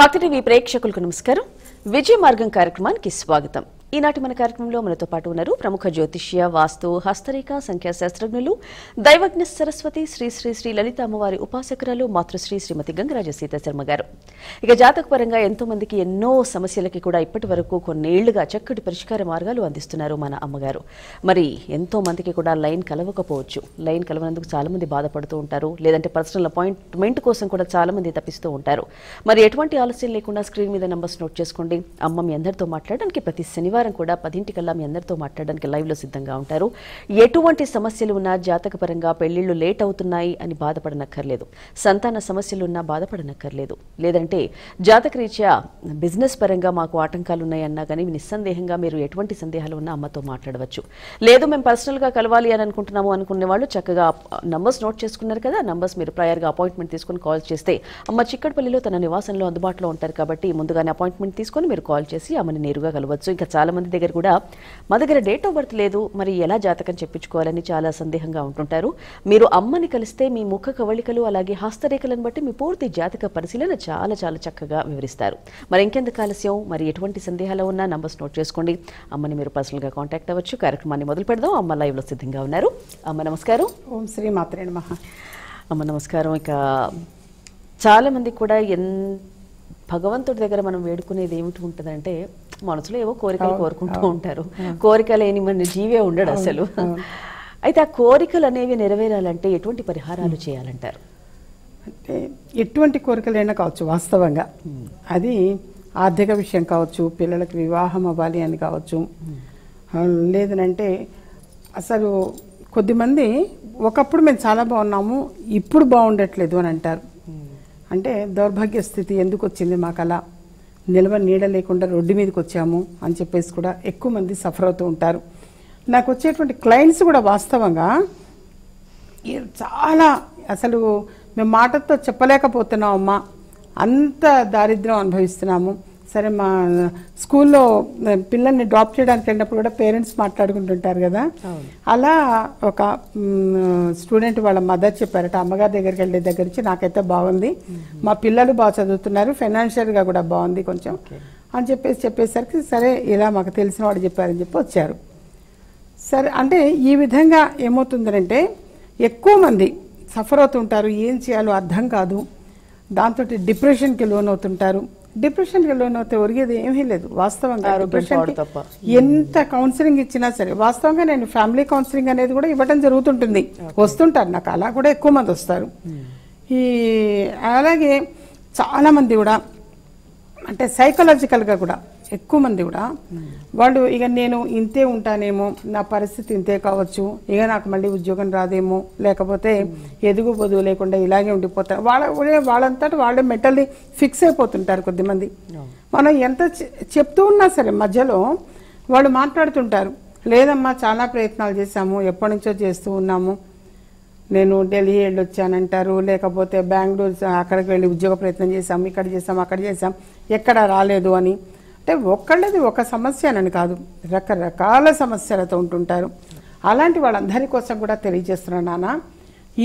భక్తి టీవీ ప్రేక్షకులకు నమస్కారం. విజయ మార్గం కార్యక్రమానికి స్వాగతం. ఈనాటి మన కార్యక్రమంలో మనతో పాటు ఉన్నారు ప్రముఖ జ్యోతిష్య, వాస్తు, హస్తరేఖ, సంఖ్యాశాస్త్రజ్ఞులు, దైవజ్ఞ సరస్వతి శ్రీ శ్రీ శ్రీ లలిత అమ్మవారి ఉపాసకురాలు మాతృశ్రీ శ్రీమతి గంగరాజ సీతాశర్మ గారు. ఇక జాతకపరంగా ఎంతో మందికి ఎన్నో సమస్యలకి కూడా ఇప్పటి వరకు కొన్నేళ్లుగా చక్కటి పరిష్కార మార్గాలు అందిస్తున్నారు మన అమ్మగారు. మరి ఎంతో మందికి కూడా లైన్ కలవకపోవచ్చు. లైన్ కలవనందుకు చాలా మంది బాధపడుతూ ఉంటారు. లేదంటే పర్సనల్ అపాయింట్మెంట్ కోసం కూడా చాలా మంది తప్పిస్తూ ఉంటారు. మరి ఎటువంటి ఆలస్యం లేకుండా స్క్రీన్ మీద నంబర్స్ నోట్ చేసుకోండి. అమ్మ మీ అందరితో మాట్లాడడానికి ప్రతి శనివారం కూడా 10 మీ అందరితో మాట్లాడడానికి లైవ్ లో సిద్ధంగా ఉంటారు. ఎటువంటి సమస్యలు ఉన్నా, జాతకపరంగా పెళ్లిళ్లు లేట్ అవుతున్నాయి అని బాధపడనక్కర్లేదు, సంతాన సమస్యలు ఉన్నా బాధపడనక్కర్లేదు, లేదంటే జాతకరీత్యా బిజినెస్ పరంగా మాకు ఆటంకాలు ఉన్నాయన్నా కానీ నిస్సందేహంగా మీరు ఎటువంటి సందేహాలు ఉన్నా అమ్మతో మాట్లాడవచ్చు. లేదు మేము పర్సనల్ గా కలవాలి అని అనుకుంటున్నాము అనుకునే వాళ్ళు చక్కగా నంబర్స్ నోట్ చేసుకున్నారు కదా, నంబర్స్ మీరు ప్రయర్ గా అపాయింట్మెంట్ తీసుకుని కాల్ చేస్తే అమ్మ చిక్కడపల్లిలో తన నివాసంలో అందుబాటులో ఉంటారు కాబట్టి ముందుగానే అపాయింట్మెంట్ తీసుకుని మీరు కాల్ చేసి అమ్మని నేరుగా కలవచ్చు. ఇంకా చాలా మంది దగ్గర కూడా మా దగ్గర డేట్ ఆఫ్ బర్త్ లేదు, మరి ఎలా జాతకం చెప్పించుకోవాలని చాలా సందేహంగా ఉంటుంటారు. మీరు అమ్మని కలిస్తే మీ ముఖ కవళికలు అలాగే హస్తరేఖలను బట్టి మీ పూర్తి జాతక పరిశీలన చాలా చాలా చక్కగా వివరిస్తారు. మరి ఇంకెందుకు ఆలస్యం, మరి ఎటువంటి సందేహాలు ఉన్నా నంబర్స్ నోట్ చేసుకోండి. అమ్మని మీరు పర్సనల్ గా కాంటాక్ట్ అవ్వచ్చు. కార్యక్రమాన్ని మొదలు పెడదాం. అమ్మ లైవ్ లో సిద్ధంగా ఉన్నారు. అమ్మ నమస్కారం. ఓం శ్రీ మాత్రే నమః. అమ్మ నమస్కారం. ఇక చాలా మంది కూడా భగవంతుడి దగ్గర మనం వేడుకునేది ఏమిటి ఉంటుందంటే మనసులో ఏవో కోరికలు కోరుకుంటూ ఉంటారు. కోరిక లేని మన జీవే ఉండడు అసలు. అయితే ఆ కోరికలు అనేవి నెరవేరాలంటే ఎటువంటి పరిహారాలు చేయాలంటారు? అంటే ఎటువంటి కోరికలైనా కావచ్చు, వాస్తవంగా అది ఆర్థిక విషయం కావచ్చు, పిల్లలకు వివాహం అవ్వాలి అని కావచ్చు, లేదనంటే అసలు కొద్దిమంది ఒకప్పుడు మేము చాలా బాగున్నాము ఇప్పుడు బాగుండట్లేదు అని అంటారు. అంటే దౌర్భాగ్య స్థితి ఎందుకు వచ్చింది మాకు, అలా నిల్వ నీడ లేకుండా రోడ్డు మీదకి వచ్చాము అని చెప్పేసి కూడా ఎక్కువ మంది సఫర్ అవుతూ ఉంటారు. నాకు వచ్చేటువంటి క్లయింట్స్ కూడా వాస్తవంగా చాలా అసలు మేము మాటతో చెప్పలేకపోతున్నాం అమ్మా, అంత దారిద్ర్యం అనుభవిస్తున్నాము. సరే మా స్కూల్లో పిల్లల్ని డ్రాప్ చేయడానికి వెళ్ళినప్పుడు కూడా పేరెంట్స్ మాట్లాడుకుంటుంటారు కదా, అలా ఒక స్టూడెంట్ వాళ్ళ మదర్ చెప్పారట, అమ్మగారి దగ్గరికి వెళ్ళే దగ్గర నుంచి నాకైతే బాగుంది, మా పిల్లలు బాగా చదువుతున్నారు, ఫైనాన్షియల్గా కూడా బాగుంది కొంచెం అని చెప్పేసరికి సరే ఇలా మాకు తెలిసిన వాడు చెప్పారని చెప్పి వచ్చారు. సరే అంటే ఈ విధంగా ఏమవుతుందంటే ఎక్కువ మంది సఫర్ అవుతుంటారు, ఏం చేయాలో అర్థం కాదు, దాంతో డిప్రెషన్కి లోన్ అవుతుంటారు. డిప్రెషన్కి లోన్ అవుతే ఒరిగేది ఏమీ లేదు వాస్తవంగా. ఎంత కౌన్సిలింగ్ ఇచ్చినా సరే వాస్తవంగా నేను ఫ్యామిలీ కౌన్సిలింగ్ అనేది కూడా ఇవ్వడం జరుగుతుంటుంది, వస్తుంటారు నాకు, అలా కూడా ఎక్కువ మంది వస్తారు. అలాగే చాలా మంది కూడా అంటే సైకలాజికల్గా కూడా ఎక్కువ మంది కూడా వాళ్ళు ఇక నేను ఇంతే ఉంటానేమో, నా పరిస్థితి ఇంతే కావచ్చు, ఇక నాకు మళ్ళీ ఉద్యోగం రాదేమో, లేకపోతే ఎదుగు పొదుగు లేకుండా ఇలాగే ఉండిపోతారు, వాళ్ళంతటా వాళ్ళే మెంటల్లీ ఫిక్స్ అయిపోతుంటారు కొద్దిమంది. మనం ఎంత చెప్తూ ఉన్నా సరే మధ్యలో వాళ్ళు మాట్లాడుతుంటారు, లేదమ్మా చాలా ప్రయత్నాలు చేశాము, ఎప్పటి నుంచో చేస్తూ ఉన్నాము, నేను ఢిల్లీ వెళ్ళొచ్చానంటారు, లేకపోతే బెంగళూరు అక్కడికి వెళ్ళి ఉద్యోగ ప్రయత్నం చేశాం, ఇక్కడ చేసాం అక్కడ చేసాం, ఎక్కడ రాలేదు అని. అంటే ఒక్కళ్ళది ఒక సమస్య అని కాదు, రకరకాల సమస్యలతో ఉంటుంటారు. అలాంటి వాళ్ళందరి కోసం కూడా తెలియజేస్తున్నాను నాన్న,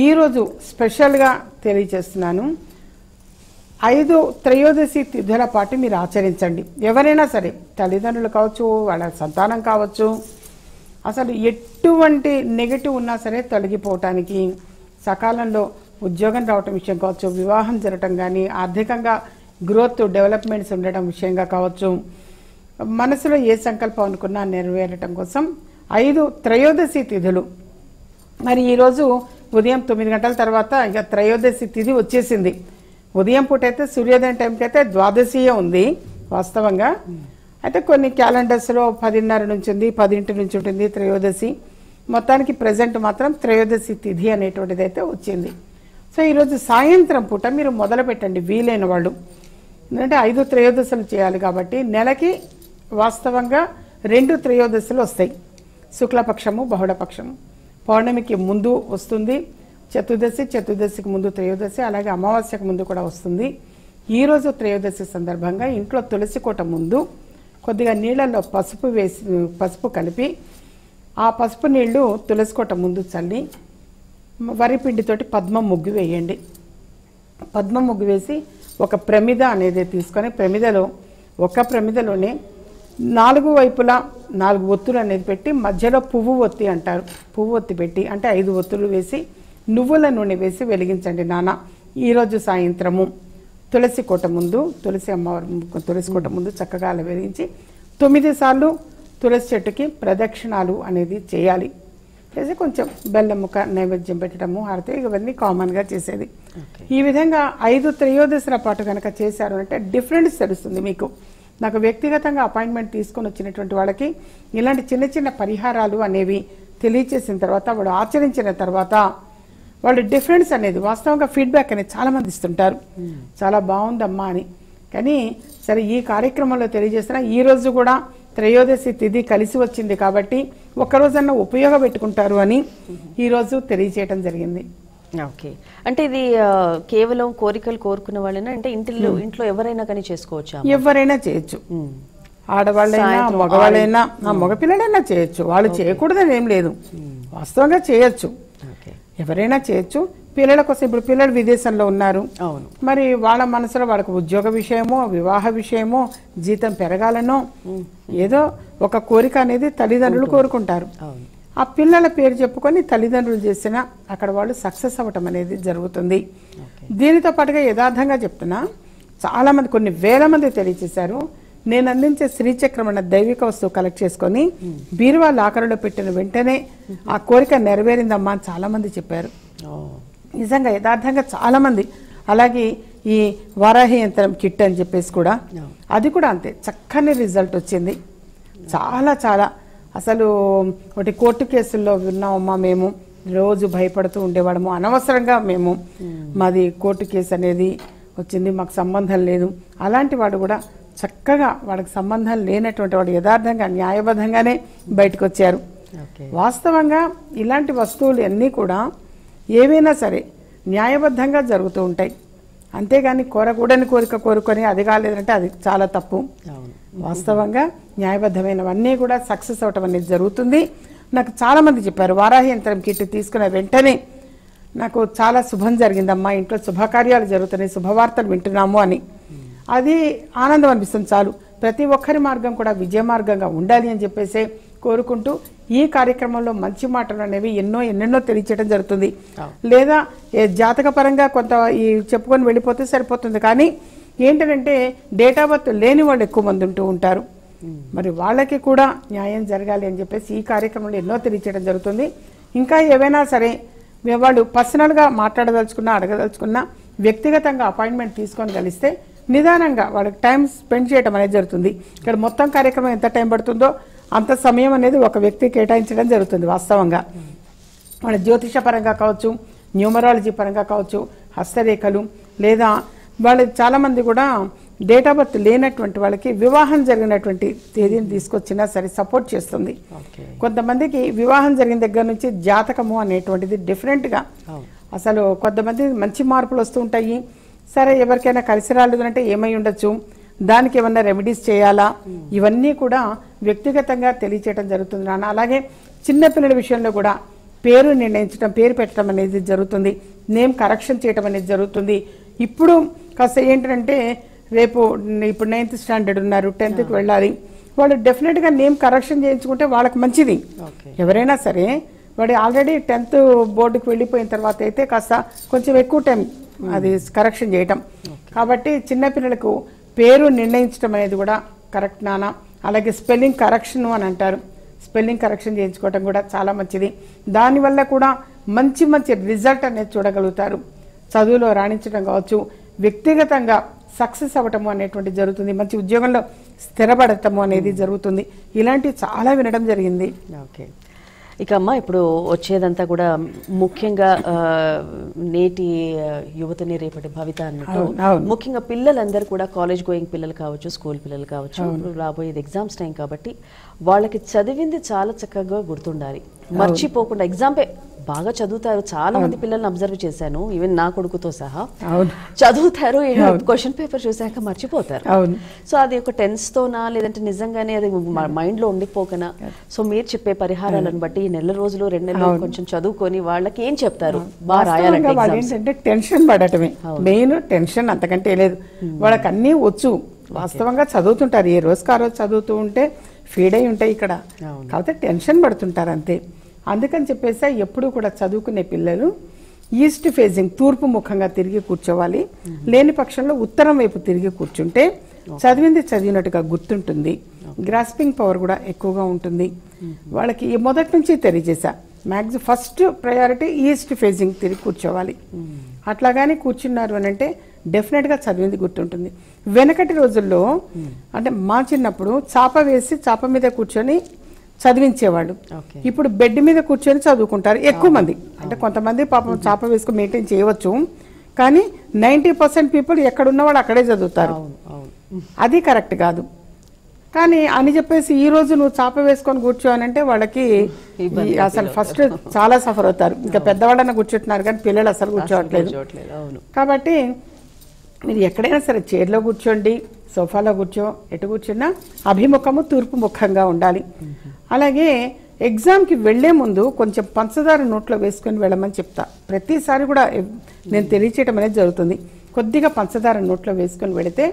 ఈరోజు స్పెషల్గా తెలియజేస్తున్నాను. 5 త్రయోదశి తిథుల పాటు మీరు ఆచరించండి. ఎవరైనా సరే, తల్లిదండ్రులు కావచ్చు, వాళ్ళ సంతానం కావచ్చు, అసలు ఎటువంటి నెగటివ్ ఉన్నా సరే తొలగిపోవటానికి, సకాలంలో ఉద్యోగం రావటం విషయం కావచ్చు, వివాహం జరగటం కానీ, ఆర్థికంగా గ్రోత్ డెవలప్మెంట్స్ ఉండటం విషయంగా కావచ్చు, మనసులో ఏ సంకల్పం అనుకున్నా నెరవేరటం కోసం 5 త్రయోదశి తిథులు. మరి ఈరోజు ఉదయం 9 గంటల తర్వాత ఇక త్రయోదశి తిథి వచ్చేసింది. ఉదయం పూట అయితే సూర్యోదయం టైంకి అయితే ద్వాదశియే ఉంది వాస్తవంగా. అయితే కొన్ని క్యాలెండర్స్లో 10:30 నుంచి ఉంది, 10 నుంచి ఉంటుంది త్రయోదశి. మొత్తానికి ప్రజెంట్ మాత్రం త్రయోదశి తిథి అనేటువంటిది అయితే వచ్చింది. సో ఈరోజు సాయంత్రం పూట మీరు మొదలు పెట్టండి వీలైన వాళ్ళు, ఎందుకంటే 5 త్రయోదశులు చేయాలి కాబట్టి నెలకి వాస్తవంగా 2 త్రయోదశులు వస్తాయి, శుక్లపక్షము బహుళపక్షము. పౌర్ణమికి ముందు వస్తుంది చతుర్దశికి ముందు త్రయోదశి, అలాగే అమావాస్యకు ముందు కూడా వస్తుంది. ఈరోజు త్రయోదశి సందర్భంగా ఇంట్లో తులసి కోట ముందు కొద్దిగా నీళ్ళల్లో పసుపు కలిపి ఆ పసుపు నీళ్లు తులసి కోట ముందు చల్లి వరి పిండితోటి పద్మ ముగ్గు వేయండి. పద్మ ముగ్గు వేసి ఒక ప్రమిద అనేది తీసుకొని ప్రమిదలో ఒక ప్రమిదలోనే 4 వైపులా 4 ఒత్తులు అనేది పెట్టి మధ్యలో పువ్వు ఒత్తి అంటారు. పువ్వు ఒత్తి పెట్టి అంటే 5 ఒత్తులు వేసి నువ్వుల నూనె వేసి వెలిగించండి నాన్న. ఈరోజు సాయంత్రము తులసి కోట ముందు తులసి కోట ముందు చక్కగా అలా వెలిగించి 9 సార్లు తులసి చెట్టుకి ప్రదక్షిణాలు అనేది చేయాలి. చేసి కొంచెం బెల్లం ముక్క నైవేద్యం పెట్టడము, హారతి, ఇవన్నీ కామన్గా చేసేది. ఈ విధంగా 5 త్రయోదశుల పాటు కనుక చేశారు అంటే డిఫరెన్స్ తెలుస్తుంది మీకు. నాకు వ్యక్తిగతంగా అపాయింట్మెంట్ తీసుకొని వచ్చినటువంటి వాళ్ళకి ఇలాంటి చిన్న చిన్న పరిహారాలు అనేవి తెలియచేసిన తర్వాత వాళ్ళు ఆచరించిన తర్వాత వాళ్ళు డిఫరెన్స్ అనేది వాస్తవంగా ఫీడ్బ్యాక్ అనేది చాలా మంది ఇస్తుంటారు, చాలా బాగుందమ్మా అని. కానీ సరే ఈ కార్యక్రమంలో తెలియజేసిన ఈ రోజు కూడా త్రయోదశి తిథి కలిసి వచ్చింది కాబట్టి ఒక్కరోజన్నా ఉపయోగపెట్టుకుంటారు అని ఈరోజు తెలియజేయటం జరిగింది. ఓకే, అంటే ఇది కేవలం కోరికలు కోరుకున్న వాళ్ళైనా అంటే ఇంట్లో ఎవరైనా కానీ చేసుకోవచ్చా? ఎవరైనా చేయొచ్చు, ఆడవాళ్ళైనా మగవాళ్ళైనా మగపిల్లలైనా చేయొచ్చు, వాళ్ళు చేయకూడదని ఏం లేదు, వాస్తవంగా చేయొచ్చు, ఎవరైనా చేయొచ్చు. పిల్లల కోసం ఇప్పుడు పిల్లలు విదేశంలో ఉన్నారు, మరి వాళ్ళ మనసులో వాళ్ళకి ఉద్యోగ విషయమో వివాహ విషయమో జీతం పెరగాలనో ఏదో ఒక కోరిక అనేది తల్లిదండ్రులు కోరుకుంటారు. ఆ పిల్లల పేరు చెప్పుకొని తల్లిదండ్రులు చేసిన అక్కడ వాళ్ళు సక్సెస్ అవ్వటం అనేది జరుగుతుంది. దీనితో పాటుగా యథార్థంగా చెప్తున్నా, చాలా మంది కొన్ని వేల మంది తెలియచేశారు. నేను అందించే శ్రీచక్రం అన్న దైవిక వస్తువు కలెక్ట్ చేసుకొని బీరువా లాకరులో పెట్టిన వెంటనే ఆ కోరిక నెరవేరిందమ్మా అని చాలా మంది చెప్పారు. నిజంగా యథార్థంగా చాలా మంది. అలాగే ఈ వారాహి యంత్రం కిట్ అని చెప్పేసి కూడా అది కూడా అంతే చక్కని రిజల్ట్ వచ్చింది. చాలా చాలా అసలు ఒకటి కోర్టు కేసుల్లో విన్నామమ్మా, మేము రోజు భయపడుతూ ఉండేవాడము, అనవసరంగా మేము మాది కోర్టు కేసు అనేది వచ్చింది, మాకు సంబంధం లేదు. అలాంటి వాడు కూడా చక్కగా వాడికి సంబంధం లేనటువంటి వాడు యథార్థంగా న్యాయబద్ధంగానే బయటకు వచ్చారు. వాస్తవంగా ఇలాంటి వస్తువులు అన్నీ కూడా ఏవైనా సరే న్యాయబద్ధంగా జరుగుతూ ఉంటాయి, అంతేగాని కోరకూడని కోరిక కోరుకొని అది కాలేదంటే అది చాలా తప్పు. వాస్తవంగా న్యాయబద్ధమైనవన్నీ కూడా సక్సెస్ అవటం అనేది జరుగుతుంది. నాకు చాలా మంది చెప్పారు వారాహి యంత్రం కిట్ తీసుకున్న వెంటనే నాకు చాలా శుభం జరిగిందమ్మా, ఇంట్లో శుభకార్యాలు జరుగుతున్నాయి, శుభవార్తలు వింటున్నాము అని. అది ఆనందం అనిపిస్తుంది. చాలు ప్రతి ఒక్కరి మార్గం కూడా విజయ మార్గంగా ఉండాలి అని చెప్పేసి కోరుకుంటూ ఈ కార్యక్రమంలో మంచి మాటలు అనేవి ఎన్నెన్నో తెలియచేయడం జరుగుతుంది. లేదా జాతక పరంగా కొంత ఈ చెప్పుకొని వెళ్ళిపోతే సరిపోతుంది. కానీ ఏంటంటే డేట్ ఆఫ్ బర్త్ లేని వాళ్ళు ఎక్కువ మంది ఉంటూ ఉంటారు, మరి వాళ్ళకి కూడా న్యాయం జరగాలి అని చెప్పేసి ఈ కార్యక్రమంలో ఎన్నో తెలియచేయడం జరుగుతుంది. ఇంకా ఏవైనా సరే వాళ్ళు పర్సనల్గా మాట్లాడదలుచుకున్నా అడగదలుచుకున్నా వ్యక్తిగతంగా అపాయింట్మెంట్ తీసుకొని కలిస్తే నిదానంగా వాళ్ళకి టైం స్పెండ్ చేయడం అనేది జరుగుతుంది. ఇక్కడ మొత్తం కార్యక్రమం ఎంత టైం పడుతుందో అంత సమయం అనేది ఒక వ్యక్తి కేటాయించడం జరుగుతుంది. వాస్తవంగా వాళ్ళ జ్యోతిష పరంగా కావచ్చు, న్యూమరాలజీ పరంగా కావచ్చు, హస్తరేఖలు, లేదా వాళ్ళు చాలామంది కూడా డేట్ ఆఫ్ బర్త్ లేనటువంటి వాళ్ళకి వివాహం జరిగినటువంటి తేదీని తీసుకొచ్చినా సరే సపోర్ట్ చేస్తుంది. కొంతమందికి వివాహం జరిగిన దగ్గర నుంచి జాతకము అనేటువంటిది డిఫరెంట్గా అసలు కొంతమంది మంచి మార్పులు వస్తూ ఉంటాయి. సరే ఎవరికైనా కలిసి రాలేదంటే ఏమై ఉండొచ్చు, దానికి ఏమన్నా రెమెడీస్ చేయాలా, ఇవన్నీ కూడా వ్యక్తిగతంగా తెలియచేయడం జరుగుతుంది నాన్న. అలాగే చిన్నపిల్లల విషయంలో కూడా పేరు నిర్ణయించడం, పేరు పెట్టడం అనేది జరుగుతుంది, నేమ్ కరెక్షన్ చేయడం అనేది జరుగుతుంది. ఇప్పుడు కాస్త ఏంటంటే ఇప్పుడు 9th స్టాండర్డ్ ఉన్నారు, 10th వెళ్ళాలి, వాళ్ళు డెఫినెట్గా నేమ్ కరెక్షన్ చేయించుకుంటే వాళ్ళకి మంచిది. ఎవరైనా సరే వాడు ఆల్రెడీ 10th బోర్డుకి వెళ్ళిపోయిన తర్వాత అయితే కాస్త కొంచెం ఎక్కువ టైం అది కరెక్షన్ చేయటం. కాబట్టి చిన్నపిల్లలకు పేరు నిర్ణయించడం అనేది కూడా కరెక్ట్ నాన్న. అలాగే స్పెల్లింగ్ కరెక్షన్ అని అంటారు, స్పెల్లింగ్ కరెక్షన్ చేయించుకోవటం కూడా చాలా మంచిది. దానివల్ల కూడా మంచి రిజల్ట్ అనేది చూడగలుగుతారు. చదువులో రాణించడం కావచ్చు, వ్యక్తిగతంగా సక్సెస్ అవ్వటము అనేటువంటి జరుగుతుంది, మంచి ఉద్యోగంలో స్థిరపడటము అనేది జరుగుతుంది. ఇలాంటివి చాలా వినడం జరిగింది. ఓకే, ఇక అమ్మ ఇప్పుడు వచ్చేదంతా కూడా ముఖ్యంగా నేటి యువతని రేపటి భవిత అన్నట్టు ముఖ్యంగా పిల్లలందరూ కూడా కాలేజ్ గోయింగ్ పిల్లలు కావచ్చు, స్కూల్ పిల్లలు కావచ్చు, ఇప్పుడు రాబోయేది ఎగ్జామ్స్ టైం కాబట్టి వాళ్ళకి చదివింది చాలా చక్కగా గుర్తుండాలి, మర్చిపోకుండా ఎగ్జాంపే బాగా చదువుతారు. చాలా మంది పిల్లల్ని అబ్జర్వ్ చేశాను, ఈవెన్ నా కొడుకుతో సహా. అవును, చదువుతారు, క్వశ్చన్ పేపర్ చూసాక మర్చిపోతారు. అవును. సో అది ఒక టెన్స్తోనా లేదంటే నిజంగానే అది మైండ్ లో ఉండిపోకనా? సో మీరు చెప్పే పరిహారాలను బట్టి ఈ నెల రోజులు 2 నెలలు కొంచెం చదువుకొని వాళ్ళకి ఏం చెప్తారు బాగా రాయాలంటే? వాళ్ళు ఏంటంటే టెన్షన్ పడటమే మెయిన్, టెన్షన్ అంతకంటే లేదు. వాళ్ళకి అన్నీ వచ్చు, వాస్తవంగా చదువుతుంటారు, ఏ రోజుకి ఆ రోజు చదువుతూ ఉంటే ఫీడ్ అయి ఉంటాయి ఇక్కడ, కాకపోతే టెన్షన్ పడుతుంటారు అంతే. అందుకని చెప్పేసి ఎప్పుడు కూడా చదువుకునే పిల్లలు ఈస్ట్ ఫేజింగ్, తూర్పు ముఖంగా తిరిగి కూర్చోవాలి. లేని పక్షంలో ఉత్తరం వైపు తిరిగి కూర్చుంటే చదివింది చదివినట్టుగా గుర్తుంటుంది, గ్రాస్పింగ్ పవర్ కూడా ఎక్కువగా ఉంటుంది. వాళ్ళకి మొదటి నుంచి తెలియజేశా, maximum first priority east facing తిరిగి కూర్చోవాలి. అట్లాగానే కూర్చున్నారు అని అంటే డెఫినెట్గా చదివింది గుర్తుంటుంది. వెనకటి రోజుల్లో అంటే మా చిన్నప్పుడు చాప వేసి చాప మీద కూర్చొని చదివించేవాళ్ళు. ఇప్పుడు బెడ్ మీద కూర్చొని చదువుకుంటారు ఎక్కువ మంది. అంటే కొంతమంది పాపం చాప వేసుకుని మెయింటైన్ చేయవచ్చు, కానీ 90% పీపుల్ ఎక్కడున్న వాళ్ళు అక్కడే చదువుతారు. అది కరెక్ట్ కాదు. కానీ అని చెప్పేసి ఈ రోజు నువ్వు చాప వేసుకొని కూర్చోనంటే వాళ్ళకి అసలు ఫస్ట్ చాలా సఫర్ అవుతారు. ఇంకా పెద్దవాళ్ళని కూర్చుంటున్నారు కానీ పిల్లలు అసలు కూర్చోవట్లేదు. కాబట్టి మీరు ఎక్కడైనా సరే చైర్లో కూర్చోండి, సోఫాలో కూర్చో, ఎటు కూర్చున్నా అభిముఖము తూర్పు ముఖంగా ఉండాలి. అలాగే ఎగ్జామ్కి వెళ్లే ముందు కొంచెం పంచదార నోట్లో వేసుకొని వెళ్ళమని చెప్తా. ప్రతిసారి కూడా నేను తెలియచేయటం అనేది జరుగుతుంది. కొద్దిగా పంచదార నోట్లో వేసుకొని వెళితే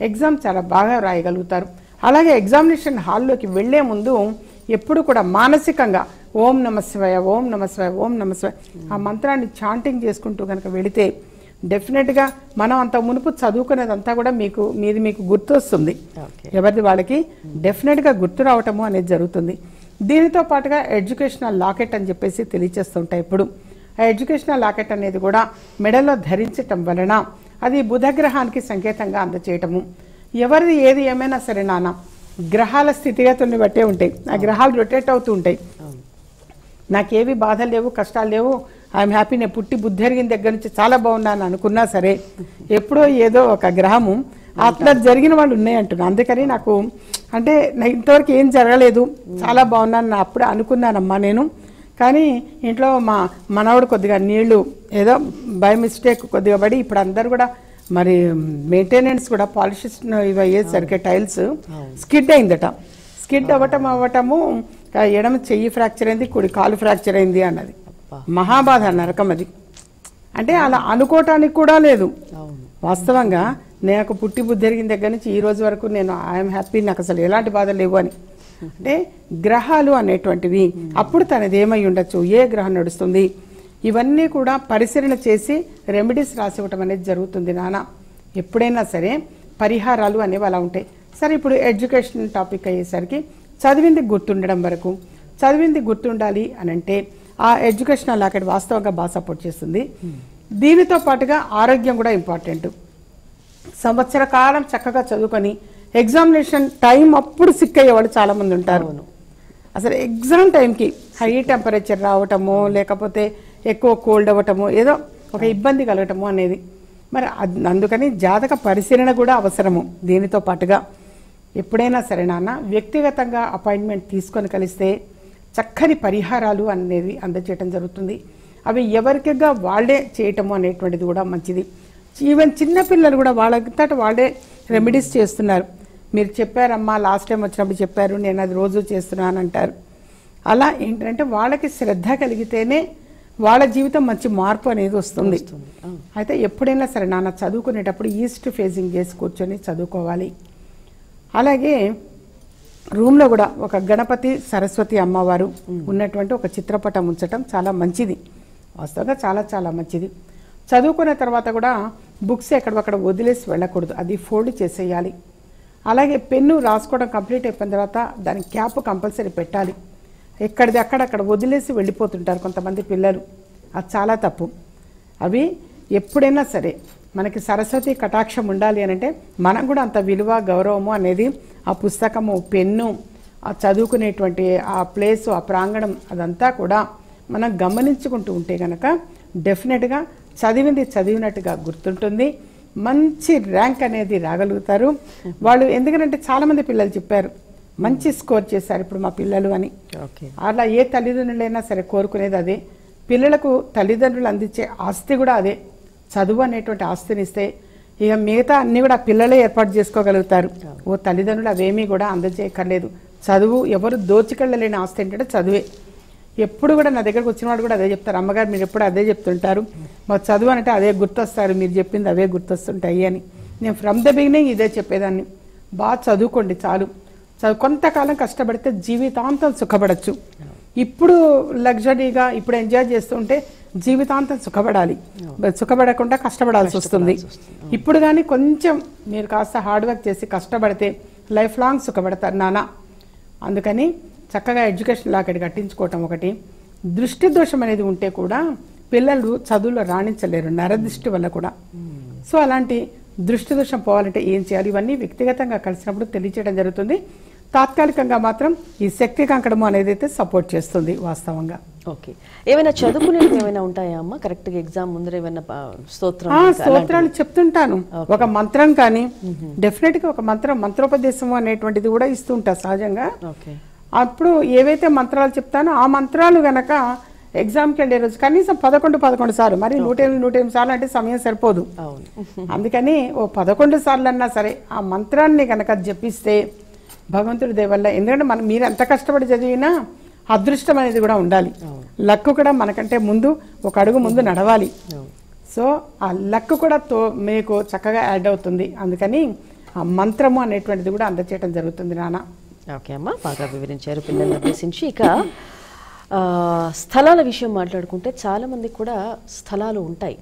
ఎగ్జామ్ చాలా బాగా రాయగలుగుతారు. అలాగే ఎగ్జామినేషన్ హాల్లోకి వెళ్లే ముందు ఎప్పుడు కూడా మానసికంగా ఓం నమశివాయ, ఓం నమశివాయ, ఓం నమశివాయ ఆ మంత్రాన్ని చాంటింగ్ చేసుకుంటూ కనుక వెళితే డెఫినెట్గా మనం అంత మునుపు చదువుకునేదంతా కూడా మీకు గుర్తు వస్తుంది. ఎవరిది వాళ్ళకి డెఫినెట్గా గుర్తు రావటము అనేది జరుగుతుంది. దీనితో పాటుగా ఎడ్యుకేషనల్ లాకెట్ అని చెప్పేసి తెలియచేస్తుంటాయి. ఇప్పుడు ఆ ఎడ్యుకేషనల్ లాకెట్ అనేది కూడా మెడలో ధరించటం వలన అది బుధగ్రహానికి సంకేతంగా అందచేయటము. ఎవరిది ఏది ఏమైనా సరే నాన్న, గ్రహాల స్థితిగతుల్ని బట్టే ఉంటాయి. ఆ గ్రహాలు రొటేట్ అవుతూ ఉంటాయి. నాకేవి బాధలు లేవు, కష్టాలు లేవు, ఐఎమ్ హ్యాపీ, నేను పుట్టి బుద్ధి ఎరిగిన దగ్గర నుంచి చాలా బాగున్నాను అనుకున్నా సరే ఎప్పుడో ఏదో ఒక గ్రహము అట్లా జరిగిన వాళ్ళు ఉన్నాయంటున్నా. అందుకని నాకు అంటే ఇంతవరకు ఏం జరగలేదు, చాలా బాగున్నాను అప్పుడు అనుకున్నానమ్మా నేను. కానీ ఇంట్లో మా మనవడు కొద్దిగా నీళ్లు ఏదో బై మిస్టేక్ కొద్దిగా పడి ఇప్పుడు అందరు కూడా మరి మెయింటెనెన్స్ కూడా పాలిష్ ఇవి అయ్యేసరికి టైల్స్ స్కిడ్ అయిందట. స్కిడ్ అవ్వటము ఎడమ చెయ్యి ఫ్రాక్చర్ అయింది, కుడి కాలు ఫ్రాక్చర్ అయింది అన్నది. మహాబాధ, నరకం అది. అంటే అలా అనుకోవటానికి కూడా లేదు. వాస్తవంగా నాకు పుట్టి బుద్ధి ఎరిగిన దగ్గర నుంచి ఈ రోజు వరకు నేను ఐఎమ్ హ్యాపీ, నాకు అసలు ఎలాంటి బాధ లేవు అని. అంటే గ్రహాలు అనేటువంటివి అప్పుడు తనది ఏమై ఉండొచ్చు, ఏ గ్రహం నడుస్తుంది, ఇవన్నీ కూడా పరిశీలన చేసి రెమెడీస్ రాసివ్వటం అనేది జరుగుతుంది నాన్న. ఎప్పుడైనా సరే పరిహారాలు అనేవి అలా ఉంటాయి. సరే, ఇప్పుడు ఎడ్యుకేషన్ టాపిక్ అయ్యేసరికి చదివింది గుర్తుండడం వరకు, చదివింది గుర్తుండాలి అని అంటే ఆ ఎడ్యుకేషనల్ లాకెట్ వాస్తవంగా బాగా సపోర్ట్ చేస్తుంది. దీనితో పాటుగా ఆరోగ్యం కూడా ఇంపార్టెంట్. సంవత్సర కాలం చక్కగా చదువుకొని ఎగ్జామినేషన్ టైం అప్పుడు సిక్ అయ్యేవాళ్ళు చాలా మంది ఉంటారు. అసలు ఎగ్జామ్ టైంకి హై టెంపరేచర్ రావటము, లేకపోతే ఎక్కువ కోల్డ్ అవ్వటము, ఏదో ఒక ఇబ్బంది కలగటము అనేది. మరి అందుకని జాతక పరిశీలన కూడా అవసరము. దీనితో పాటుగా ఎప్పుడైనా సరే నాన్న వ్యక్తిగతంగా అపాయింట్మెంట్ తీసుకొని కలిస్తే చక్కని పరిహారాలు అనేది అందచేయటం జరుగుతుంది. అవి ఎవరికిగా వాళ్ళే చేయటము అనేటువంటిది కూడా మంచిది. ఈవెన్ చిన్నపిల్లలు కూడా వాళ్ళంతట వాళ్ళే రెమెడీస్ చేస్తున్నారు. మీరు చెప్పారమ్మా, లాస్ట్ టైం వచ్చినప్పుడు చెప్పారు, నేను అది రోజు చేస్తున్నాను అంటారు. అలా ఏంటంటే వాళ్ళకి శ్రద్ధ కలిగితేనే వాళ్ళ జీవితం మంచి మార్పు అనేది వస్తుంది. అయితే ఎప్పుడైనా సరే నాన్న చదువుకునేటప్పుడు ఈస్ట్ ఫేసింగ్ చేసి కూర్చొని చదువుకోవాలి. అలాగే రూమ్లో కూడా ఒక గణపతి సరస్వతి అమ్మవారు ఉన్నటువంటి ఒక చిత్రపటం ఉంచటం చాలా మంచిది. వాస్తవంగా చాలా చాలా మంచిది. చదువుకున్న తర్వాత కూడా బుక్స్ ఎక్కడొక్కడ వదిలేసి వెళ్ళకూడదు, అది ఫోల్డ్ చేసేయాలి. అలాగే పెన్ను రాసుకోవడం కంప్లీట్ అయిపోయిన తర్వాత దాని క్యాప్ కంపల్సరీ పెట్టాలి. ఎక్కడిది అక్కడక్కడ వదిలేసి వెళ్ళిపోతుంటారు కొంతమంది పిల్లలు, అది చాలా తప్పు. అవి ఎప్పుడైనా సరే మనకి సరస్వతి కటాక్షం ఉండాలి అని అంటే మనం కూడా అంత విలువ గౌరవము అనేది ఆ పుస్తకము, పెన్ను, ఆ చదువుకునేటువంటి ఆ ప్లేసు, ఆ ప్రాంగణం అదంతా కూడా మనం గమనించుకుంటూ ఉంటే కనుక డెఫినెట్గా చదివింది చదివినట్టుగా గుర్తుంటుంది, మంచి ర్యాంక్ అనేది రాగలుగుతారు వాళ్ళు. ఎందుకంటే చాలామంది పిల్లలు చెప్పారు మంచి స్కోర్ చేశారు ఇప్పుడు మా పిల్లలు అని. అలా ఏ తల్లిదండ్రులైనా సరే కోరుకునేది అదే. పిల్లలకు తల్లిదండ్రులు అందించే ఆస్తి కూడా అదే. చదువు అనేటువంటి ఆస్తిని ఇస్తే ఇక మిగతా అన్ని కూడా పిల్లలే ఏర్పాటు చేసుకోగలుగుతారు. ఓ తల్లిదండ్రులు అవేమీ కూడా అందజేయక్కర్లేదు. చదువు ఎవరు దోచుకెళ్ళలేని ఆస్తి ఏంటంటే చదువే. ఎప్పుడు కూడా నా దగ్గరకు వచ్చిన వాడు కూడా అదే చెప్తారు, అమ్మగారు మీరు ఎప్పుడు అదే చెప్తుంటారు, మా చదువు అంటే అదే గుర్తొస్తారు, మీరు చెప్పింది అవే గుర్తొస్తుంటాయి అని. నేను ఫ్రమ్ ద బిగినింగ్ ఇదే చెప్పేదాన్ని, బాగా చదువుకోండి చాలు. కొంతకాలం కష్టపడితే జీవితాంతం సుఖపడచ్చు. ఇప్పుడు లగ్జరీగా ఇప్పుడు ఎంజాయ్ చేస్తుంటే జీవితాంతం సుఖపడాలి, సుఖపడకుండా కష్టపడాల్సి వస్తుంది. ఇప్పుడు కానీ కొంచెం మీరు కాస్త హార్డ్ వర్క్ చేసి కష్టపడితే లైఫ్ లాంగ్ సుఖపడతారు నాన్న. అందుకని చక్కగా ఎడ్యుకేషన్ లాకెట్ కట్టించుకోవటం ఒకటి. దృష్టి దోషం అనేది ఉంటే కూడా పిల్లలు చదువులో రాణించలేరు, నరదృష్టి వల్ల కూడా. సో అలాంటి దృష్టి దోషం పోవాలంటే ఏం చేయాలి, ఇవన్నీ వ్యక్తిగతంగా కలిసినప్పుడు తెలియచేయడం జరుగుతుంది. తాత్కాలికంగా మాత్రం ఈ శక్తి కంకణము అనేది అయితే సపోర్ట్ చేస్తుంది వాస్తవంగా. ఓకే, ఏమైనా చదువుకునేవి ఏమైనా ఉంటాయా అమ్మ? కరెక్ట్ గా ఎగ్జామ్ ముందర ఏమైనా స్తోత్రాలు చెప్తుంటాను. ఒక మంత్రం కానీ డెఫినెట్ గా ఒక మంత్రోపదేశము అనేటువంటిది కూడా ఇస్తూ ఉంటా సహజంగా. అప్పుడు ఏవైతే మంత్రాలు చెప్తానో ఆ మంత్రాలు గనక ఎగ్జామ్కి వెళ్ళే రోజు కనీసం 11 సార్లు, మరి 108 సార్లు అంటే సమయం సరిపోదు. అందుకని ఓ 11 సార్లు అన్నా సరే ఆ మంత్రాన్ని గనక జపిస్తే భగవంతుడి దయ వల్ల, ఎందుకంటే మీరు ఎంత కష్టపడి చదివినా అదృష్టం అనేది కూడా ఉండాలి. లక్ కూడా మనకంటే ముందు ఒక అడుగు ముందు నడవాలి. సో ఆ లక్ కూడా మీకు చక్కగా యాడ్ అవుతుంది. అందుకని ఆ మంత్రము అనేటువంటిది కూడా అందచేయడం జరుగుతుంది నాన్న. ఓకే అమ్మ, బాగా వివరించారు పిల్లల్ని ఉద్దేశించి. ఇక స్థలాల విషయం మాట్లాడుకుంటే చాలా మందికి కూడా స్థలాలు ఉంటాయి.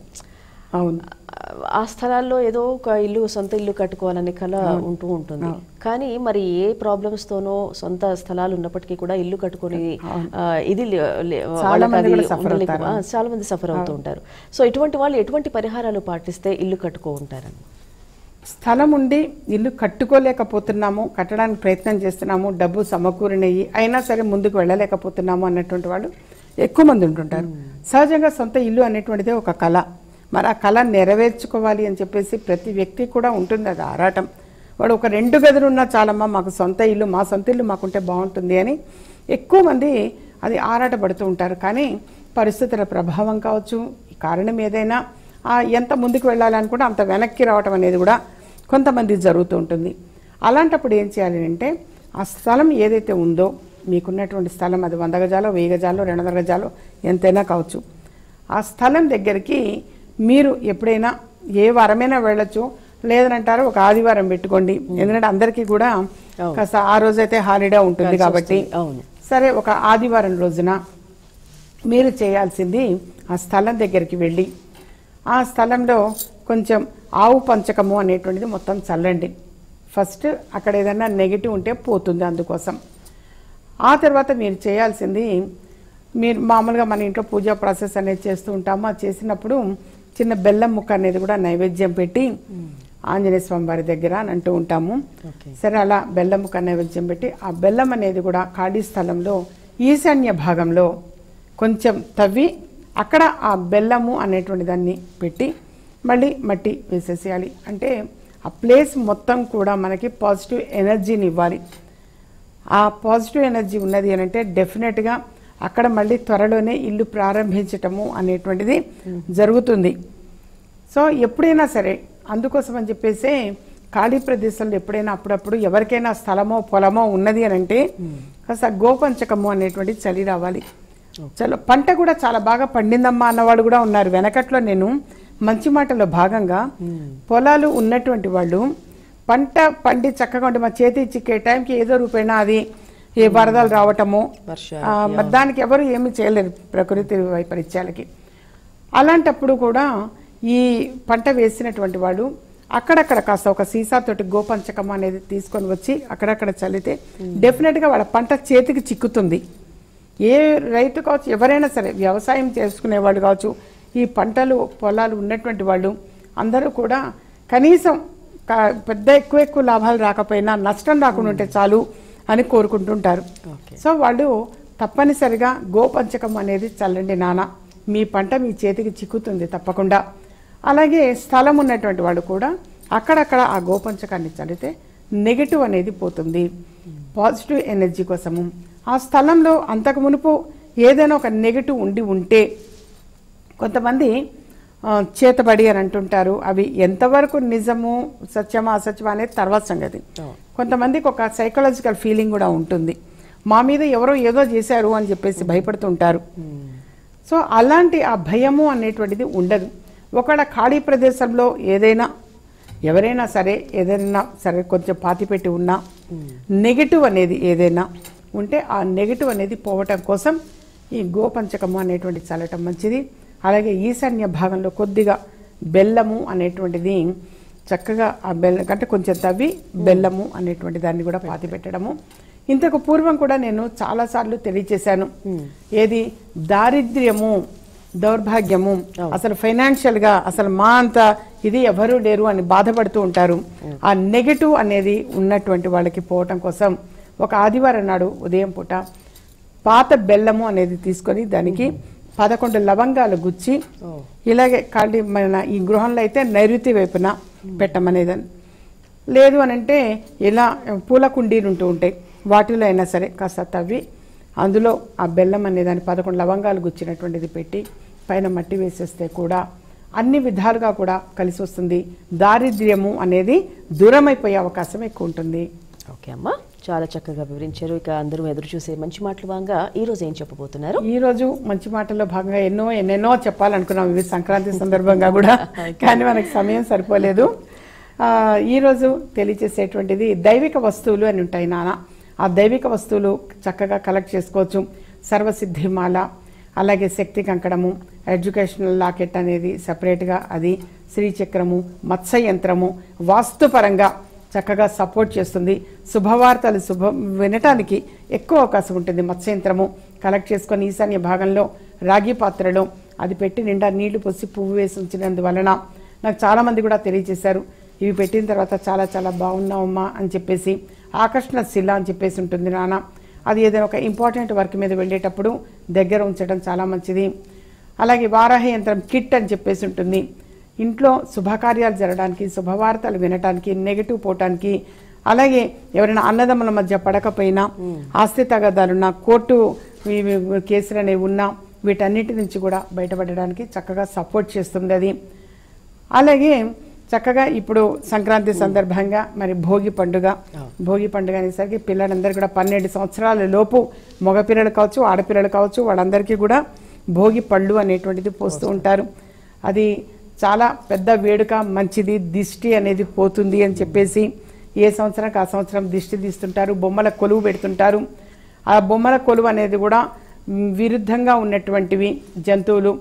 అవును, ఆ స్థలాల్లో ఏదో ఒక సొంత ఇల్లు కట్టుకోవాలనే కళ ఉంటూ ఉంటుంది. కానీ మరి ఏ ప్రాబ్లమ్స్ తోనో సొంత స్థలాలు ఉన్నప్పటికీ కూడా ఇల్లు కట్టుకొని ఇది చాలా మంది సఫర్ అవుతూ ఉంటారు. సో ఇటువంటి వాళ్ళు ఎటువంటి పరిహారాలు పాటిస్తే ఇల్లు కట్టుకో ఉంటారని? స్థలం ఉండి ఇల్లు కట్టుకోలేకపోతున్నాము, కట్టడానికి ప్రయత్నం చేస్తున్నాము, డబ్బు సమకూరినవి అయినా సరే ముందుకు వెళ్ళలేకపోతున్నాము అన్నటువంటి వాళ్ళు ఎక్కువ మంది ఉంటుంటారు. సహజంగా సొంత ఇల్లు అనేటువంటిదే ఒక కళ. మరి ఆ కళ నెరవేర్చుకోవాలి అని చెప్పేసి ప్రతి వ్యక్తి కూడా ఉంటుంది అది ఆరాటం. వాడు ఒక 2 గదులు ఉన్నా చాలమ్మా, మాకు సొంత ఇల్లు, మా సొంత ఇల్లు మాకుంటే బాగుంటుంది అని ఎక్కువ మంది అది ఆరాటపడుతూ ఉంటారు. కానీ పరిస్థితుల ప్రభావం కావచ్చు, కారణం ఏదైనా ఎంత ముందుకు వెళ్ళాలనుకుంటే అంత వెనక్కి రావటం అనేది కూడా కొంతమంది జరుగుతూ ఉంటుంది. అలాంటప్పుడు ఏం చేయాలి అంటే ఆ స్థలం ఏదైతే ఉందో, మీకున్నటువంటి స్థలం అది 100 గజాలో 1000 గజాలో 200 గజాలో ఎంతైనా కావచ్చు, ఆ స్థలం దగ్గరికి మీరు ఎప్పుడైనా ఏ వారమైనా వెళ్ళొచ్చు. లేదనంటారు ఒక ఆదివారం పెట్టుకోండి, ఎందుకంటే అందరికీ కూడా కాస్త ఆ రోజైతే హాలిడే ఉంటుంది కాబట్టి. సరే, ఒక ఆదివారం రోజున మీరు చేయాల్సింది ఆ స్థలం దగ్గరికి వెళ్ళి ఆ స్థలంలో కొంచెం ఆవు పంచకము అనేటువంటిది మొత్తం చల్లండి. ఫస్ట్ అక్కడ ఏదైనా నెగిటివ్ ఉంటే పోతుంది అందుకోసం. ఆ తర్వాత మీరు చేయాల్సింది, మీరు మామూలుగా మన ఇంట్లో పూజా ప్రాసెస్ అనేది చేస్తూ ఉంటాము. అది చేసినప్పుడు చిన్న బెల్లం ముక్క అనేది కూడా నైవేద్యం పెట్టి ఆంజనేయ స్వామి వారి దగ్గర అని అంటూ ఉంటాము. సరే, అలా బెల్లం ముక్క నైవేద్యం పెట్టి ఆ బెల్లం అనేది కూడా ఖాళీ స్థలంలో ఈశాన్య భాగంలో కొంచెం తవ్వి అక్కడ ఆ బెల్లము అనేటువంటి దాన్ని పెట్టి మళ్ళీ మట్టి వేసేసేయాలి. అంటే ఆ ప్లేస్ మొత్తం కూడా మనకి పాజిటివ్ ఎనర్జీని ఇవ్వాలి. ఆ పాజిటివ్ ఎనర్జీ ఉన్నది అని అంటే డెఫినెట్గా అక్కడ మళ్ళీ త్వరలోనే ఇల్లు ప్రారంభించటము అనేటువంటిది జరుగుతుంది. సో ఎప్పుడైనా సరే అందుకోసం అని చెప్పేసి ఖాళీ ప్రదేశంలో ఎప్పుడైనా అప్పుడప్పుడు ఎవరికైనా స్థలమో పొలమో ఉన్నది అని అంటే కాస్త గోపంచకము అనేటువంటిది చలి రావాలి. చాలా పంట కూడా చాలా బాగా పండిందమ్మా అన్నవాళ్ళు కూడా ఉన్నారు. వెనకట్లో నేను మంచి మాటలో భాగంగా పొలాలు ఉన్నటువంటి వాళ్ళు పంట పండి చక్కగా ఉంటే మా చేతి చిక్కే టైంకి ఏదో రూపైనా అది ఏ వరదలు రావటము, దానికి ఎవరు ఏమి చేయలేరు ప్రకృతి వైపరీత్యాలకి. అలాంటప్పుడు కూడా ఈ పంట వేసినటువంటి వాళ్ళు అక్కడక్కడ కాస్త ఒక సీసాతోటి గోపంచకం అనేది తీసుకొని వచ్చి అక్కడక్కడ చల్లితే డెఫినెట్గా వాళ్ళ పంట చేతికి చిక్కుతుంది. ఏ రైతు కావచ్చు, ఎవరైనా సరే వ్యవసాయం చేసుకునేవాళ్ళు కావచ్చు, ఈ పంటలు పొలాలు ఉన్నటువంటి వాళ్ళు అందరూ కూడా కనీసం పెద్ద ఎక్కువ లాభాలు రాకపోయినా నష్టం రాకుండా ఉంటే చాలు అని కోరుకుంటుంటారు. సో వాళ్ళు తప్పనిసరిగా గోపంచకం అనేది చల్లండి నాన్న, మీ పంట మీ చేతికి చిక్కుతుంది తప్పకుండా. అలాగే స్థలం ఉన్నటువంటి వాళ్ళు కూడా అక్కడక్కడ ఆ గోపంచకాన్ని చల్లితే నెగటివ్ అనేది పోతుంది. పాజిటివ్ ఎనర్జీ కోసము ఆ స్థలంలో అంతకు మునుపు ఏదైనా ఒక నెగటివ్ ఉంటే కొంతమంది చేతబడి అని అంటుంటారు. అవి ఎంతవరకు నిజము సత్యమా అసత్యమా అనేది తర్వాత సంగతి. కొంతమందికి ఒక సైకలాజికల్ ఫీలింగ్ కూడా ఉంటుంది, మా మీద ఎవరో ఏదో చేశారు అని చెప్పేసి భయపడుతుంటారు. సో అలాంటి ఆ భయము అనేటువంటిది ఉండదు. ఒకవేళ ఖాళీ ప్రదేశంలో ఎవరైనా సరే కొంచెం పాతిపెట్టి ఉన్నా నెగటివ్ అనేది ఏదైనా ఉంటే ఆ నెగటివ్ అనేది పోవటం కోసం ఈ గోపంచకము అనేటువంటి చల్లటం మంచిది. అలాగే ఈశాన్య భాగంలో కొద్దిగా బెల్లము అనేటువంటిది చక్కగా ఆ బెల్లం కంటే కొంచెం తవ్వి బెల్లము అనేటువంటి దాన్ని కూడా పాతి పెట్టడము. ఇంతకు పూర్వం కూడా నేను చాలాసార్లు తెలియచేశాను, ఏది దారిద్ర్యము దౌర్భాగ్యము అసలు ఫైనాన్షియల్ గా అసలు మా అంత ఇది ఎవరు లేరు అని బాధపడుతూ ఉంటారు. ఆ నెగటివ్ అనేది ఉన్నటువంటి వాళ్ళకి పోవటం కోసం ఒక ఆదివారం నాడు ఉదయం పూట పాత బెల్లము అనేది తీసుకొని దానికి 11 లవంగాలు గుచ్చి ఇలాగే ఖాళీ మన ఈ గృహంలో అయితే నైరుతి వైపున పెట్టమనేదని, లేదు అని అంటే ఇలా పూల కుండీలు ఉంటూ ఉంటాయి వాటిలో అయినా సరే కాస్త తవ్వి అందులో ఆ బెల్లం అనేదాన్ని 11 లవంగాలు గుచ్చినటువంటిది పెట్టి పైన మట్టి వేసేస్తే కూడా అన్ని విధాలుగా కూడా కలిసి వస్తుంది. దారిద్ర్యము అనేది దూరమైపోయే అవకాశం ఎక్కువ ఉంటుంది. ఓకే అమ్మా, చాలా చక్కగా వివరించారు. ఇక అందరూ ఎదురు చూసే మంచి మాటలు భాగంగా ఈ రోజు ఏం చెప్పబోతున్నారు? ఈ రోజు మంచి మాటల్లో భాగంగా ఎన్నెన్నో చెప్పాలనుకున్నాం ఇవి సంక్రాంతి సందర్భంగా కూడా, కానీ మనకి సమయం సరిపోలేదు. ఈ రోజు తెలియచేసేటువంటిది దైవిక వస్తువులు అని ఉంటాయి నాన్న. ఆ దైవిక వస్తువులు చక్కగా కలెక్ట్ చేసుకోవచ్చు. సర్వసిద్ధిమాల, అలాగే శక్తి కంకణము, ఎడ్యుకేషనల్ లాకెట్ అనేది సపరేట్గా, అది శ్రీచక్రము, మత్స్య యంత్రము వాస్తుపరంగా చక్కగా సపోర్ట్ చేస్తుంది. శుభవార్తలు వినటానికి ఎక్కువ అవకాశం ఉంటుంది. మత్స్యంత్రము కలెక్ట్ చేసుకొని ఈశాన్య భాగంలో రాగి పాత్రలో అది పెట్టి నిండా నీళ్లు పోసి పువ్వు వేసి ఉంచినందువలన నాకు చాలామంది కూడా తెలియజేశారు, ఇవి పెట్టిన తర్వాత చాలా చాలా బాగున్నావమ్మా అని చెప్పేసి. ఆకర్షణ శిల అని చెప్పేసి ఉంటుంది నాన్న, అది ఏదైనా ఒక ఇంపార్టెంట్ వర్క్ మీద వెళ్ళేటప్పుడు దగ్గర ఉంచడం చాలా మంచిది. అలాగే వారాహ యంత్రం కిట్ అని చెప్పేసి ఉంటుంది. ఇంట్లో శుభకార్యాలు జరగడానికి, శుభవార్తలు వినటానికి, నెగిటివ్ పోవటానికి, అలాగే ఎవరైనా అన్నదమ్ముల మధ్య పడకపోయినా, ఆస్తి తగాదాలున్నా, కోర్టు కేసులు అనేవి ఉన్నా వీటన్నిటి నుంచి కూడా బయటపడడానికి చక్కగా సపోర్ట్ చేస్తుంది అది. అలాగే చక్కగా ఇప్పుడు సంక్రాంతి సందర్భంగా మరి భోగి పండుగ అనేసరికి పిల్లలందరూ కూడా 12 సంవత్సరాల లోపు మగపిల్లలు కావచ్చు ఆడపిల్లలు కావచ్చు వాళ్ళందరికీ కూడా భోగి పళ్ళు అనేటువంటిది పోస్తూ ఉంటారు. అది చాలా పెద్ద వేడుక, మంచిది. దిష్టి అనేది పోతుంది అని చెప్పేసి ఏ సంవత్సరానికి ఆ సంవత్సరం దిష్టి తీస్తుంటారు. బొమ్మల కొలువు పెడుతుంటారు. ఆ బొమ్మల కొలువు అనేది కూడా విరుద్ధంగా ఉన్నటువంటివి జంతువులు,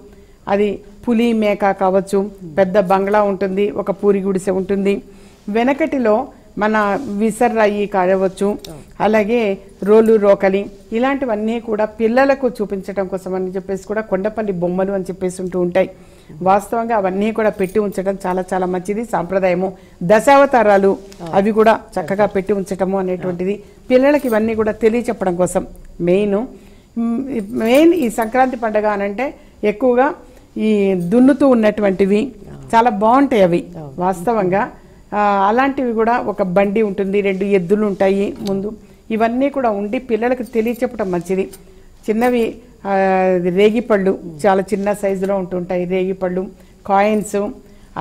అది పులి మేక కావచ్చు, పెద్ద బంగ్లా ఉంటుంది, ఒక పూరి గుడిసె ఉంటుంది, వెనకటిలో మన విసర్రాయి కావచ్చు, అలాగే రోలు రోకలి ఇలాంటివన్నీ కూడా పిల్లలకు చూపించడం కోసం అని చెప్పేసి కూడా కొండపల్లి బొమ్మలు అని చెప్పేసి ఉంటూ ఉంటాయి. వాస్తవంగా అవన్నీ కూడా పెట్టి ఉంచడం చాలా చాలా మంచిది. సాంప్రదాయము. దశావతారాలు అవి కూడా చక్కగా పెట్టి ఉంచటము అనేటువంటిది పిల్లలకి ఇవన్నీ కూడా తెలియచెప్పడం కోసం మెయిన్ ఈ సంక్రాంతి పండుగ అనంటే ఎక్కువగా ఈ దున్నుతూ ఉన్నటువంటివి చాలా బాగుంటాయి అవి వాస్తవంగా. అలాంటివి కూడా ఒక బండి ఉంటుంది, 2 ఎద్దులు ఉంటాయి ముందు, ఇవన్నీ కూడా ఉండి పిల్లలకు తెలియచెప్పడం మంచిది. చిన్నవి రేగిపళ్ళు చాలా చిన్న సైజులో ఉంటుంటాయి, రేగిపళ్ళు, కాయిన్స్,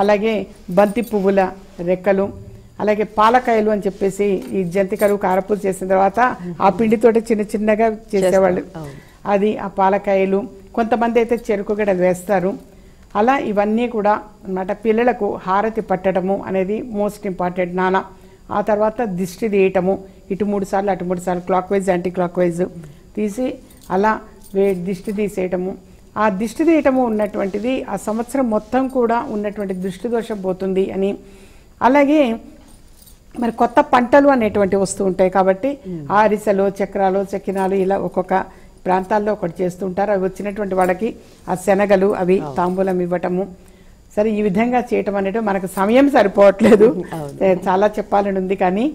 అలాగే బంతి పువ్వుల రెక్కలు, అలాగే పాలకాయలు అని చెప్పేసి ఈ జంతికలు కారపూస చేసిన తర్వాత ఆ పిండితోటి చిన్న చిన్నగా చేసేవాళ్ళు, అది ఆ పాలకాయలు. కొంతమంది అయితే చెరుకు గడలు వేస్తారు. అలా ఇవన్నీ కూడా అన్నమాట పిల్లలకు హారతి పట్టడము అనేది మోస్ట్ ఇంపార్టెంట్ నాన్న. ఆ తర్వాత దిష్టి తీయటము, ఇటు 3 సార్లు అటు 3 సార్లు clock wise anti clock wise తీసి అలా దిష్టి తీసేయటము. ఆ దిష్టి తీయటము ఉన్నటువంటిది ఆ సంవత్సరం మొత్తం కూడా ఉన్నటువంటి దృష్టి దోషం పోతుంది అని. అలాగే మరి కొత్త పంటలు అనేటువంటి వస్తూ ఉంటాయి కాబట్టి ఆరిసలు, చక్రాలు, చక్కినాలు ఇలా ఒక్కొక్క ప్రాంతాల్లో ఒకటి చేస్తూ ఉంటారు. అవి వచ్చినటువంటి వాళ్ళకి ఆ శనగలు అవి తాంబూలం ఇవ్వటము. సరే, ఈ విధంగా చేయటం అనేది మనకు సమయం సరిపోవట్లేదు, చాలా చెప్పాలని ఉంది. కానీ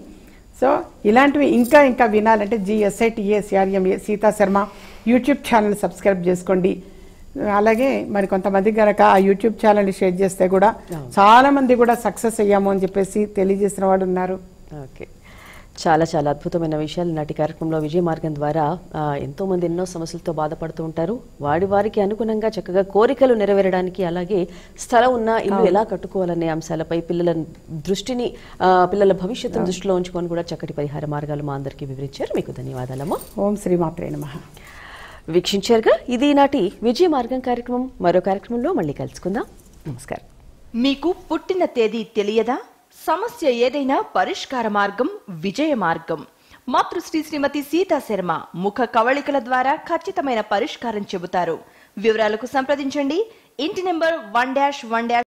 సో ఇలాంటివి ఇంకా ఇంకా వినాలంటే GSITACRMA Sita Sharma YouTube channel subscribe చేసుకోండి. అలాగే మరి కొంతమంది కనుక ఆ యూట్యూబ్ ఛానల్ని షేర్ చేస్తే కూడా చాలా మంది కూడా సక్సెస్ అయ్యాము అని చెప్పేసి తెలియజేసిన వాళ్ళు ఉన్నారు. ఓకే, చాలా చాలా అద్భుతమైన విషయాలు నాటి కార్యక్రమంలో విజయ మార్గం ద్వారా ఎంతో మంది ఎన్నో సమస్యలతో బాధపడుతూ ఉంటారు. వారికి అనుగుణంగా చక్కగా కోరికలు నెరవేరడానికి, అలాగే స్థలం ఉన్న ఇల్లు ఎలా కట్టుకోవాలనే అంశాలపై పిల్లల భవిష్యత్తును దృష్టిలో ఉంచుకొని కూడా చక్కటి పరిహార మార్గాలు మా అందరికీ వివరించారు. మీకు ధన్యవాదాలమ్మా. ఓం శ్రీమాత్రే నమః. వీక్షించారుగా, ఇది నాటి విజయ మార్గం కార్యక్రమం. మరో కార్యక్రమంలో మళ్ళీ కలుసుకుందాం. నమస్కారం. మీకు పుట్టిన తేదీ తెలియదా? సమస్య ఏదైనా పరిష్కార మార్గం విజయ మార్గం. మాతృశ్రీ శ్రీమతి సీతా శర్మ ముఖ కవళికల ద్వారా ఖచ్చితమైన పరిష్కారం చెబుతారు. వివరాలకు సంప్రదించండి. ఇంటి నెంబర్ 1-1